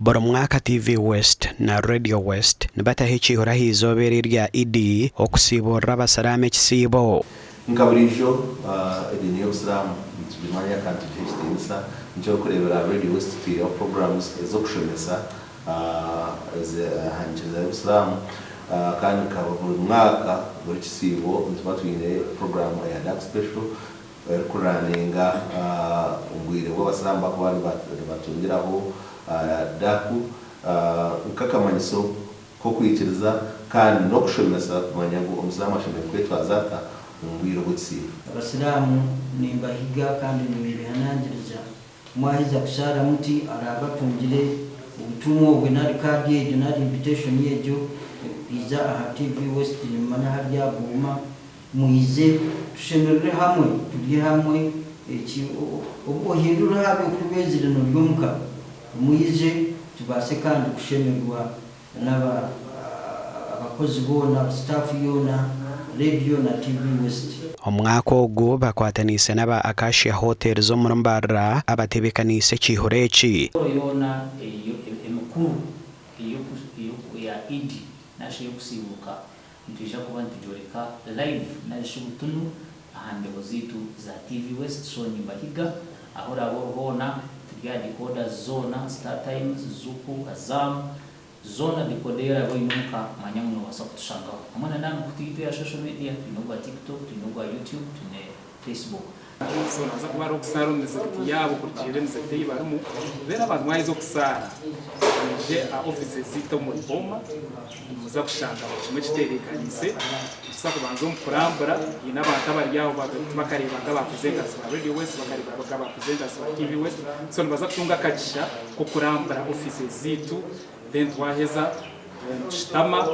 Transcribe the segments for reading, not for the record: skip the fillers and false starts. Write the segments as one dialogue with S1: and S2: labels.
S1: buri mwaka TV West na Radio West nibataha ekiihuro ah'izooba rya Idi okusibura abasiramu ekisiibo
S2: nkaburijo edini y'obusiramu tubimanya kandi tukitinisa njo kurebera Radio West turiho programs ezokushomesa hanjira y'obusiramu kandi kaba buri mwaka buri kisiibo tuba twine program ya Dark Special kuraninga ungwire bw'abasiramu bakaba batungiraho daku nk'akamanyiso ko kwikiriza kandi no kushomesa kumanya ngo omusiramu ashobora kwetwaza ungwire gutsi
S3: abasiramu nimbahiga kandi nibihanangiriza mwahiza kusara muti arabatungire ubutumwa bwe nari kadi ejo nari invitation yejo iza aha TV West nimanya harya guma muize tushemerere hamwe turi hamwe ubwo hindura habe kubezira no byumka muize tubase kandi kushemerwa n'aba abakozi bona staff yona radio na TV West.
S1: Omwaka ogu bakwatanise n'aba Acacia Hotel zo muri MBARARA abatebekanise ekiihuro eki
S4: yona emukuru ya Idi nashe yokusibuka ntija kuba ntijoreka live na shubutunu ahambeko zitu za TV West so nimbahiga ahora hona tujya decoder zona Star Times Zuku Azam zona dekodera boinuka manyamuno wasa kutushanga amana namwe kutipe ya social media tunogwa TikTok tunogwa YouTube tune Facebook
S5: so naza kubara okusara omusati yabo kurikire musati barimu bera abantu mwayizo kusara je a office zito mu boma muza kushanga kimwe kiterekanise gusa kubanza umukurambura ina abantu abari yaho bakareba ngabakuzenga za Radio West bakareba ngabakuzenga za TV West so nabaza kutunga kagisha ko kurambura office zito then twaheza shitama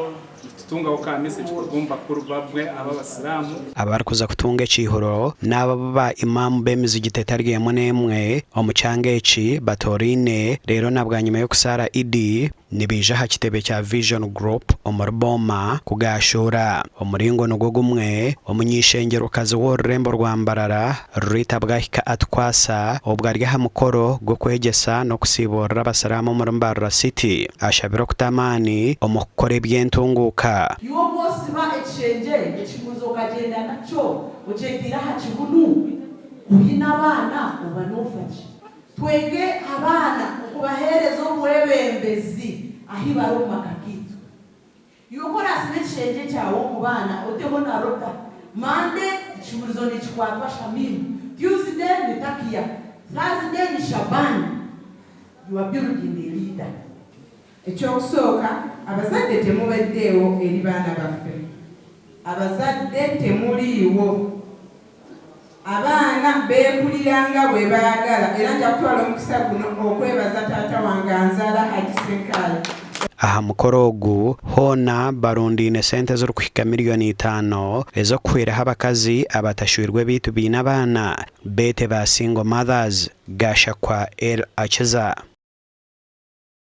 S5: tutunga oka message kugomba kurubabwe ababasiramu
S1: abari kuza kutunga ekiihuro n'ababa imamu b'emizigiti etarigemu n'emwe omukyanga eki batorine rero nabwa nyuma yo kusara Idi nibija ha kitebe kya Vision Group omuri Boma kugashura omuringo nogwo gumwe omunyishengerokazi w'orurembo rwa MBARARA Rita Bwahika atwasa obwari ha mukoro gwo kwegesa no kusibura abasiramu muri MBARARA City ashabira kutamani omukore eby'entunguka
S6: yobosima ekishenje ekimuzo kagenda nacho okyetira ha kibunu kuyina abana oba n'ofaki twege abana okubahereza obwebembezi ahi bari omu maka gitu yokora sine ekishenje kyawe omu baana oteho na roda mande ekimuzo nikikwatwa Shamimu Tuesday ni Takia Thursday ni Shabani you are building the leader.
S7: Ekyokusooka abazadde temubaddeewo eri baana baffe abazadde temuliiwo abaana beekuliranga bwe baagala era nja kutwala omukisa guno okwebaza taata wange anzaala Agacencwire
S1: aha mukoro ogu hona barundine sente z'orukuhika $5,000,000 ezokuhweraho abakazi abatashwirwe bitu biine abaana bete ba single mothers gasha kwa El Acheza.